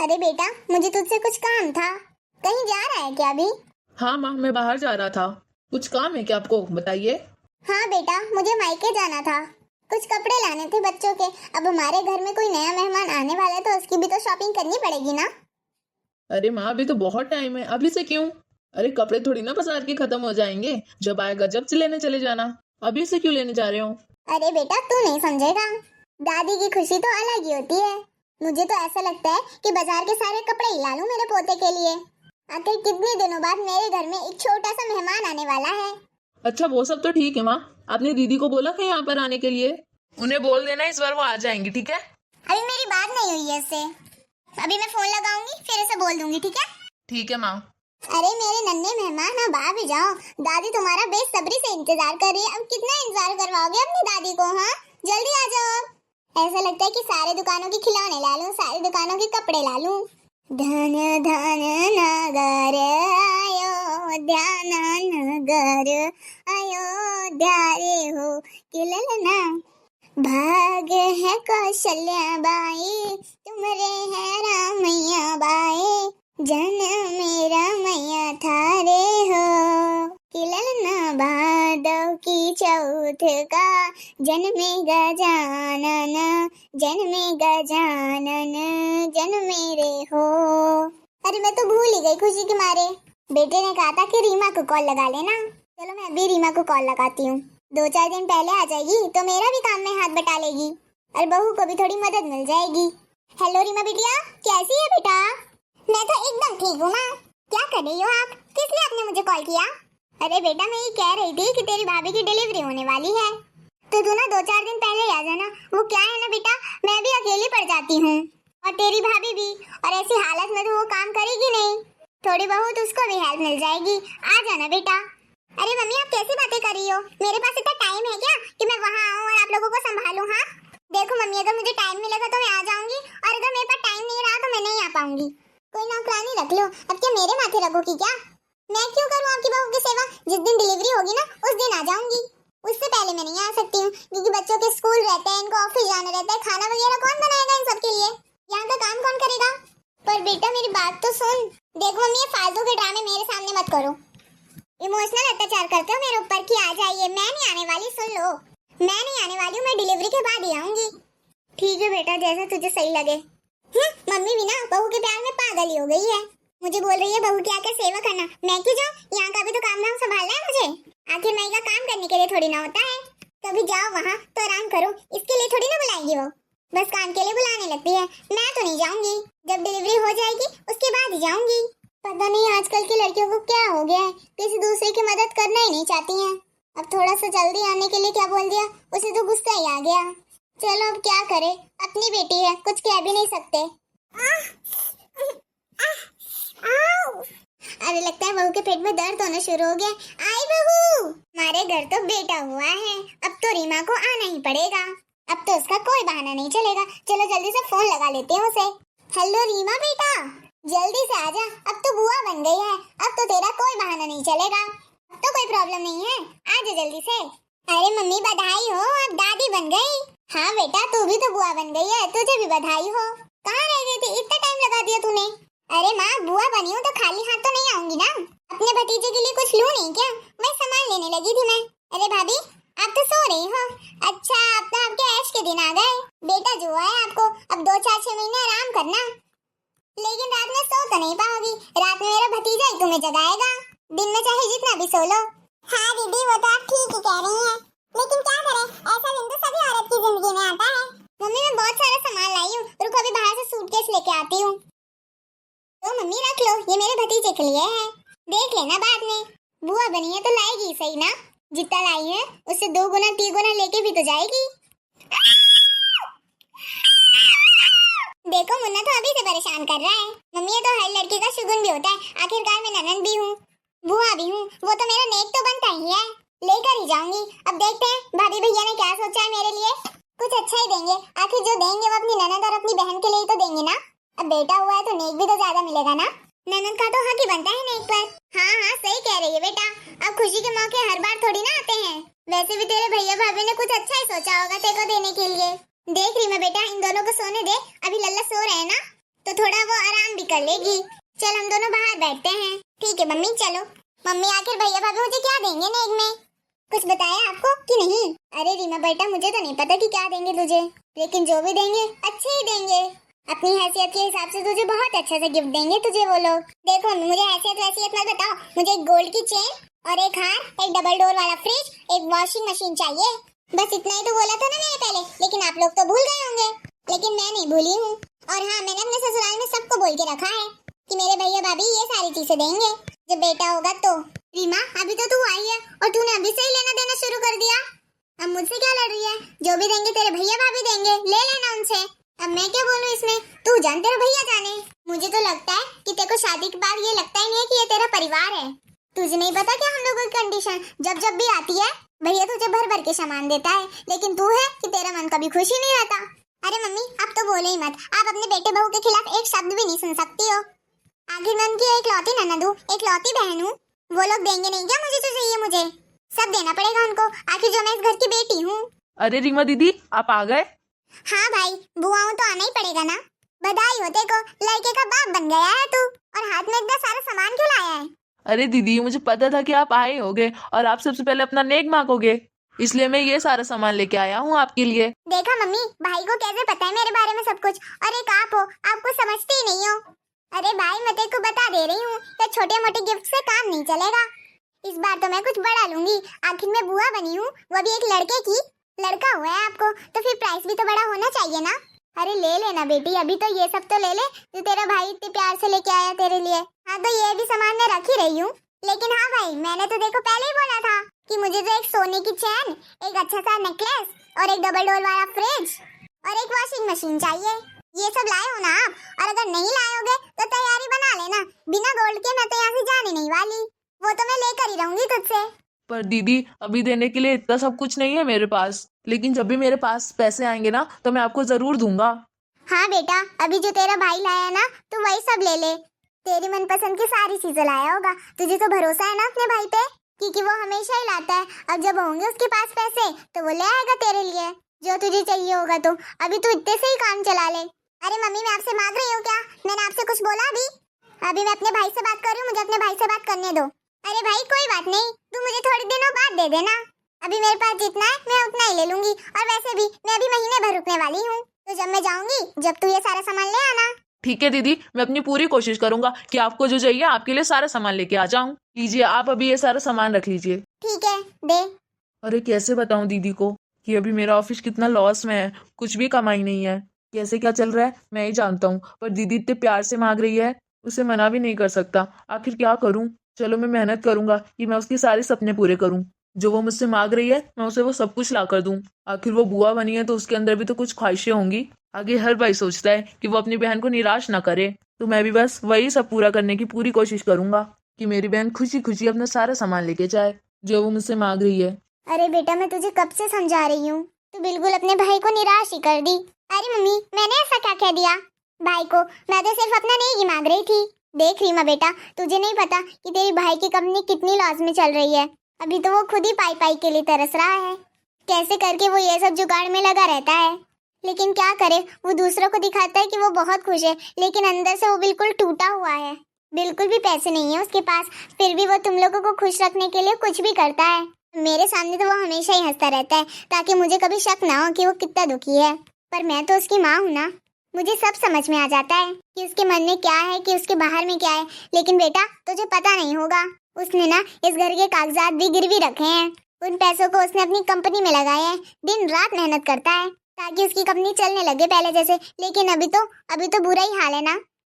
अरे बेटा, मुझे तुझसे कुछ काम था। कहीं जा रहा है क्या अभी? हाँ माँ, मैं बाहर जा रहा था। कुछ काम है क्या आपको? बताइए। हाँ बेटा, मुझे मायके जाना था। कुछ कपड़े लाने थे बच्चों के। अब हमारे घर में कोई नया मेहमान आने वाला है तो उसकी भी तो शॉपिंग करनी पड़ेगी ना। अरे माँ, अभी तो बहुत टाइम है, अभी से क्यों? अरे कपड़े थोड़ी ना बाजार के खत्म हो जाएंगे, जब आएगा जब से लेने चले जाना। अभी से क्यों लेने जा रहे हो? अरे बेटा, तू नहीं समझेगा। दादी की खुशी तो अलग ही होती है। मुझे तो ऐसा लगता है कि बाजार के सारे कपड़े ही ला लूं मेरे पोते के लिए। आखिर कितने दिनों बाद मेरे घर में एक छोटा सा मेहमान आने वाला है। अच्छा, वो सब तो ठीक है माँ। आपने दीदी को बोला है यहाँ पर आने के लिए? उन्हें बोल देना इस बार वो आ जाएंगी, ठीक है? अभी मेरी बात नहीं हुई है इससे। अभी मैं फोन लगाऊंगी फिर उसे बोल दूंगी, ठीक है? ठीक है माँ। अरे मेरे नन्हे मेहमान, अब आ भी जाओ। दादी तुम्हारा बेसब्री से इंतजार कर रही है। अब कितना इंतजार करवाओगे अपनी दादी को? हाँ, जल्दी आ जाओ। अब ऐसा लगता है कि सारे दुकानों के खिलौने ला लूं, सारी दुकानों के कपड़े ला लूं। धन धन नगर अयोध्या, नगर अयोध्या रे हो किललना। भाग है कौशल्या बाई, तुमरे है रामैया बाई। जन मेरा मैया थारे हो किललना। भादव की चौथ का जन्मे गजानन, जन्मे गजानन, जन्मे रे हो। अरे मैं तो भूल ही गई खुशी के मारे। बेटे ने कहा था कि रीमा को कॉल लगा लेना। चलो मैं अभी रीमा को कॉल लगाती हूँ। 2-4 दिन पहले आ जाएगी तो मेरा भी काम में हाथ बटा लेगी और बहू को भी थोड़ी मदद मिल जाएगी। हेलो रीमा बिटिया, कैसी है बेटा? मैं तो एकदम ठीक हूँ माँ। क्या कर रही हो आप? किस लिए आपने मुझे कॉल किया? अरे बेटा, मैं ये कह रही थी कि तेरी भाभी की डिलीवरी होने वाली है तो तू ना 2-4 दिन पहले आ जाना। वो क्या है ना बेटा, मैं भी अकेली पड़ जाती हूँ और तेरी भाभी भी, और ऐसी हालत में तो वो काम करेगी नहीं। थोड़ी बहुत उसको भी हेल्प मिल जाएगी। आ जाना बेटा। अरे मम्मी, आप कैसी बातें कर रही हो? मेरे पास इतना टाइम है क्या कि मैं वहाँ आऊँ और आप लोगों को संभालूं? हाँ देखो मम्मी, अगर मुझे टाइम मिलेगा तो मैं आ जाऊंगी और अगर मेरे पास टाइम नहीं रहा तो मैं नहीं आ पाऊंगी। कोई नौकरानी रख लो। अब क्या मेरे माथे रखोगी क्या? मैं क्यों करूँ आपकी बहू की सेवा? जिस दिन डिलीवरी होगी ना उस दिन आ जाऊंगी। उससे पहले मैं नहीं आ सकती हूँ क्योंकि बच्चों के स्कूल रहते हैं, इनको ऑफिस जाना रहता है। खाना वगैरह कौन बनाएगा इन सब के लिए? यहाँ का काम कौन करेगा? पर बेटा मेरी बात तो सुन। देखो मम्मी, ये फालतू के ड्रामे मेरे सामने मत करो। इमोशनल अत्याचार करते हो मेरे ऊपर कि आ जाइए। मैं नहीं आने वाली, सुन लो। मैं नहीं आने वाली हूँ, मैं डिलीवरी के बाद ही आऊंगी। ठीक है बेटा, जैसा तुझे सही लगे। मम्मी भी ना बहू के प्यार में पागल ही हो गई है। मुझे बोल रही है बहू की आकर सेवा करना। मैं क्यों जाऊँ? यहाँ का भी तो काम धाम संभालना है मुझे। आखिर मैं का काम करने के लिए थोड़ी ना होता है। कभी जाओ वहाँ तो आराम करो, इसके लिए थोड़ी ना बुलाएंगी वो। बस काम के लिए बुलाने लगती है। मैं तो नहीं जाऊंगी। जब डिलीवरी हो जाएगी उसके बाद ही जाऊंगी। पता नहीं आजकल की लड़कियों को क्या हो गया है, किसी दूसरे की मदद करना ही नहीं चाहती हैं। अब थोड़ा सा जल्दी आने के लिए क्या बोल दिया, उसे तो गुस्सा ही आ गया। चलो अब क्या करे, अपनी बेटी है, कुछ कह भी नहीं सकते। अरे लगता है बहू के पेट में दर्द होना शुरू हो गया। आई बहू, हमारे घर तो बेटा हुआ है, अब तो रीमा को आना ही पड़ेगा। अब तो उसका कोई बहाना नहीं चलेगा। चलो जल्दी से फोन लगा लेते हैं उसे। हेलो रीमा बेटा, जल्दी से आजा। अब तो बुआ बन गई है, अब तो तेरा कोई बहाना नहीं चलेगा। अब तो कोई प्रॉब्लम नहीं है, आजा जल्दी से। अरे मम्मी बधाई हो, अब दादी बन गई। हाँ बेटा, तू भी तो बुआ बन गई है, तुझे भी बधाई हो। कहाँ रह गई थी? इतना टाइम लगा दिया तूने। अरे माँ, बुआ बनी हूँ तो खाली हाथ तो नहीं आऊंगी ना। अपने भतीजे के लिए कुछ लूं नहीं क्या? मैं सामान लेने लगी थी मैं। अरे भाभी, आप तो सो रही हो। अच्छा, अब तो आपके ऐश के दिन आ गए। बेटा जो है आपको अब 2-4-6 महीने आराम करना, लेकिन रात में सो तो नहीं पाओगी। रात में मेरा भतीजा ही तुम्हें जगाएगा, दिन में चाहे जितना भी सो लो। हाँ दीदी, वो तो आप ठीक ही कह रही हैं, लेकिन क्या करें, ऐसा दिन तो सभी औरत की जिंदगी में आता है। मम्मी मैं बहुत सारा सामान लाई हूँ, रुको अभी बाहर से सूटकेस लेके आती हूँ। तो मम्मी रख लो, ये मेरे भतीजे के लिए है, देख लेना बाद में। बुआ बनी है तो लाएगी सही ना, जितना लाई है उससे 2 गुना 3 गुना लेके भी तो जाएगी। देखो मुन्ना तो अभी से परेशान कर रहा है। मम्मी ये तो हर लड़की का शुगुन भी होता है, आखिरकार मैं ननद भी हूँ, बुआ भी हूँ, वो तो मेरा नेक तो बनता ही है, लेकर ही जाऊंगी। अब देखते हैं भाभी भैया ने क्या सोचा है मेरे लिए। कुछ अच्छा ही देंगे, आखिर जो देंगे वो अपनी ननद और अपनी बहन के लिए ही तो देंगे ना। अब बेटा हुआ है तो नेक भी तो ज्यादा मिलेगा ना। ननद का तो हक ही बनता है नेक पर। हाँ हाँ सही कह रही है बेटा, अब खुशी के मौके हर बार थोड़ी ना आते हैं। वैसे भी तेरे भैया भाभी ने कुछ अच्छा ही सोचा होगा तेरे को देने के लिए। देख रही मैं बेटा, इन दोनों को सोने दे, अभी लल्ला सो रहे हैं ना तो थोड़ा वो आराम कर लेगी। चल हम दोनों बाहर बैठते हैं। ठीक है मम्मी चलो। मम्मी आखिर भैया भाभी मुझे क्या देंगे नेक में? कुछ बताया आपको कि नहीं? अरे रीमा बेटा मुझे तो नहीं पता कि क्या देंगे तुझे, लेकिन जो भी देंगे अच्छे ही देंगे। अपनी हैसियत के हिसाब से तुझे बहुत अच्छे से गिफ्ट देंगे तुझे वो लोग। देखो मुझे हैसियत वैसियत मत बताओ, मुझे एक गोल्ड की चेन और एक हार, एक डबल डोर वाला फ्रिज, एक वॉशिंग मशीन चाहिए। बस इतना ही तो बोला था ना मैंने पहले, लेकिन आप लोग तो भूल गए होंगे। लेकिन मैं नहीं भूली हूँ। और हाँ मैंने अपने ससुराल में सबको बोल के रखा है कि मेरे भैया भाभी ये सारी चीजें देंगे जब बेटा होगा तो। रीमा अभी तो तू आई है और तूने अभी से ही लेना देना शुरू कर दिया। अब मुझसे क्या लड़ रही है? जो भी देंगे तेरे भैया भाभी देंगे, ले लेना उनसे। अब मैं क्या बोलूं इसमें? तू जान तेरा भैया जाने। मुझे तो लगता है कि तेरे को शादी के बाद ये लगता ही नहीं है कि ये तेरा परिवार है। तुझे नहीं पता क्या हम लोगों की कंडीशन जब जब भी आती है भैया तुझे भर भर के सामान देता है, लेकिन तू है कि तेरा मन कभी खुश ही नहीं रहता। अरे मम्मी अब तो बोले ही मत, आप अपने बेटे बहू के खिलाफ एक शब्द भी नहीं सुन सकती हो। आखिर मैं उनकी एक लौती ननद हूँ, एक लौती बहन हूँ। वो लोग देंगे नहीं क्या मुझे जो चाहिए? मुझे सब देना पड़ेगा उनको, आखिर जो मैं इस घर की बेटी हूँ। अरे रीमा दीदी आप आ गए? हाँ भाई बुआओं तो आना ही पड़ेगा ना। बधाई हो तेको, लड़के का बाप बन गया है तू। और हाथ में इतना सारा सामान क्यों लाया है? अरे दीदी मुझे पता था कि आप आए होगे और आप सबसे पहले अपना नेक मांगोगे, इसलिए मैं ये सारा सामान लेके आया हूँ आपके लिए। देखा मम्मी भाई को कैसे पता है मेरे बारे में सब कुछ, और एक आप हो, आपको समझते ही नहीं हो। अरे भाई मैं तेरे को बता दे रही हूँ कि छोटे मोटे गिफ्ट से काम नहीं चलेगा। इस बार तो मैं कुछ बड़ा लूंगी, आखिर मैं बुआ बनी हूँ, वो भी एक लड़के की। लड़का हुआ है आपको तो फिर प्राइस भी तो बड़ा होना चाहिए ना। अरे ले लेना बेटी, अभी तो ये सब तो ले ले जो तेरा भाई इतने प्यार से लेके आया तेरे लिए। हाँ तो ये भी सामान मैं रख ही रही हूँ। लेकिन हाँ भाई मैंने तो देखो पहले ही बोला था कि मुझे तो एक सोने की चैन, एक अच्छा सा नेकलेस और एक डबल डोर वाला फ्रिज और एक वॉशिंग मशीन चाहिए। ये सब लाए हो ना आप? और अगर नहीं लाए होगे तो तैयारी बना लेना, बिना गोल्ड के मैं तो यहाँ से जाने नहीं वाली। वो तो मैं लेकर ही रहूंगी तुझसे। पर दीदी अभी देने के लिए इतना सब कुछ नहीं है मेरे पास, लेकिन जब भी मेरे पास पैसे आएंगे ना तो मैं आपको जरूर दूंगा। हाँ बेटा अभी जो तेरा भाई लाया ना तू वही सब ले ले। तेरी मनपसंद की सारी चीजें लाया होगा। तुझे तो भरोसा है ना अपने भाई पे, क्योंकि वो हमेशा ही लाता है। अब जब होंगे उसके पास पैसे तो वो ले आएगा तेरे लिए जो तुझे चाहिए होगा। तो अभी तू इतने से ही काम चला ले। अरे मम्मी मैं आपसे मांग रही हूँ क्या? मैंने आपसे कुछ बोला अभी मैं अपने भाई से बात कर रही हूँ, मुझे अपने भाई से बात करने दो। अरे भाई कोई बात नहीं, तू मुझे थोड़ी दिनों बाद दे देना। अभी मेरे पास जितना है मैं उतना ही ले लूंगी, और वैसे भी मैं अभी महीने भर रुकने वाली हूँ। तो जब मैं जाऊंगी जब तू ये सारा सामान ले आना। ठीक है दीदी, मैं अपनी पूरी कोशिश करूंगा कि आपको जो चाहिए आपके लिए सारा सामान लेके आ जाऊं। लीजिए आप अभी ये सारा सामान रख लीजिए। ठीक है दे। अरे कैसे बताऊं दीदी को कि अभी मेरा ऑफिस कितना लॉस में है, कुछ भी कमाई नहीं है। कैसे क्या चल रहा है मैं ही जानता हूँ, पर दीदी इतने प्यार से मांग रही है, उसे मना भी नहीं कर सकता। आखिर क्या करूँ? चलो मैं मेहनत करूंगा कि मैं उसके सारे सपने पूरे करूं। जो वो मुझसे मांग रही है मैं उसे वो सब कुछ ला कर दूं। आखिर वो बुआ बनी है तो उसके अंदर भी तो कुछ ख्वाहिशें होंगी। आगे हर भाई सोचता है कि वो अपनी बहन को निराश ना करे, तो मैं भी बस वही सब पूरा करने की पूरी कोशिश करूंगा कि मेरी बहन खुशी खुशी अपना सारा सामान लेके जाए जो वो मुझसे मांग रही है। अरे बेटा मैं तुझे कब से समझा रही हूँ, तू बिल्कुल अपने भाई को निराश ही कर दी। अरे मम्मी मैंने ऐसा क्या कह दिया भाई को? मैं तो सिर्फ अपना नहीं मांग रही थी। देख रीमा बेटा तुझे नहीं पता कि तेरी भाई की कंपनी कितनी लॉस में चल रही है। अभी तो वो खुद ही पाई पाई के लिए तरस रहा है, कैसे करके वो ये सब जुगाड़ में लगा रहता है। लेकिन क्या करे, वो दूसरों को दिखाता है कि वो बहुत खुश है, लेकिन अंदर से वो बिल्कुल टूटा हुआ है। बिल्कुल भी पैसे नहीं है उसके पास, फिर भी वो तुम लोगों को खुश रखने के लिए कुछ भी करता है। मेरे सामने तो वो हमेशा ही हंसता रहता है ताकि मुझे कभी शक ना हो कि वो कितना दुखी है। पर मैं तो उसकी माँ हूँ ना, मुझे सब समझ में आ जाता है कि उसके मन में क्या है, कि उसके बाहर में क्या है। लेकिन बेटा तुझे पता नहीं होगा, उसने ना इस घर के कागजात भी गिरवी रखे हैं। उन पैसों को उसने अपनी कंपनी में लगाए हैं। दिन रात मेहनत करता है ताकि उसकी कंपनी चलने लगे पहले जैसे, लेकिन अभी तो बुरा ही हाल है ना।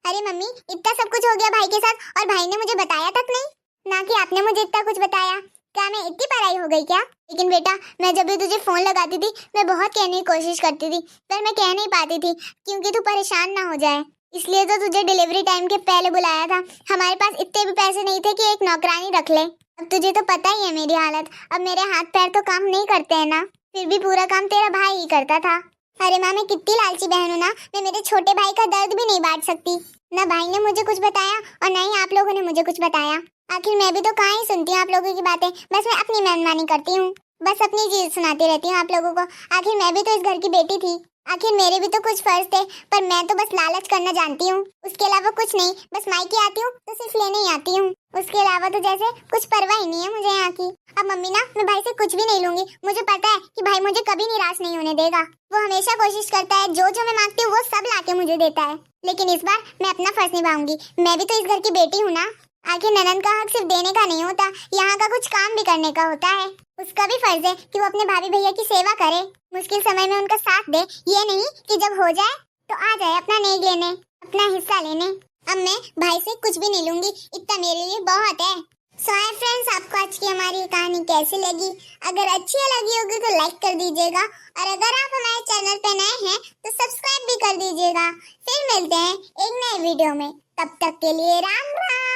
अरे मम्मी इतना सब कुछ हो गया भाई के साथ और भाई ने मुझे बताया तक नहीं, ना कि आपने मुझे इतना कुछ बताया। क्या मैं इतनी पढ़ाई हो गई क्या? लेकिन बेटा मैं जब भी तुझे फोन लगाती थी मैं बहुत कहने की कोशिश करती थी, पर मैं कह नहीं पाती थी क्योंकि तू परेशान ना हो जाए, इसलिए तो तुझे डिलीवरी टाइम के पहले बुलाया था। हमारे पास इतने भी पैसे नहीं थे कि एक नौकरानी रख ले। अब तुझे तो पता ही है मेरी हालत, अब मेरे हाथ पैर तो काम नहीं करते हैं ना, फिर भी पूरा काम तेरा भाई ही करता था। अरे माँ मैं कितनी लालची बहन हूँ ना, मैं मेरे छोटे भाई का दर्द भी नहीं बांट सकती। ना भाई ने मुझे कुछ बताया और ना ही आप लोगों ने मुझे कुछ बताया। आखिर मैं भी तो कहाँ ही सुनती हूँ आप लोगों की बातें, बस मैं अपनी मनमानी करती हूँ, बस अपनी चीज सुनाती रहती हूँ आप लोगों को। आखिर मैं भी तो इस घर की बेटी थी, आखिर मेरे भी तो कुछ फर्ज थे, पर मैं तो बस लालच करना जानती हूँ, उसके अलावा कुछ नहीं। बस मायके आती हूँ तो सिर्फ लेने ही आती हूँ, उसके अलावा तो जैसे कुछ परवाह ही नहीं है मुझे यहाँ की। अब मम्मी ना, मैं भाई से कुछ भी नहीं लूंगी। मुझे पता है कि भाई मुझे कभी निराश नहीं होने देगा। वो हमेशा कोशिश करता है, जो जो मैं मांगती हूँ वो सब लाके मुझे देता है। लेकिन इस बार मैं अपना फर्ज निभाऊंगी। मैं भी तो इस घर की बेटी हूँ ना। आखिर ननद का हक सिर्फ देने का नहीं होता, यहाँ का कुछ काम भी करने का होता है। उसका भी फर्ज है कि वो अपने भाभी भैया की सेवा करे, मुश्किल समय में उनका साथ दे। ये नहीं कि जब हो जाए तो आ जाए अपना नेग लेने, अपना हिस्सा लेने। अब मैं भाई से कुछ भी नहीं लूंगी, इतना मेरे लिए बहुत है। सो हाय फ्रेंड्स, आपको आज की हमारी कहानी कैसी लगी? अगर अच्छी लगी होगी तो लाइक कर दीजिएगा, और अगर आप हमारे चैनल पे नए हैं तो सब्सक्राइब भी कर दीजिएगा। फिर मिलते हैं एक नए वीडियो में, तब तक के लिए राम राम।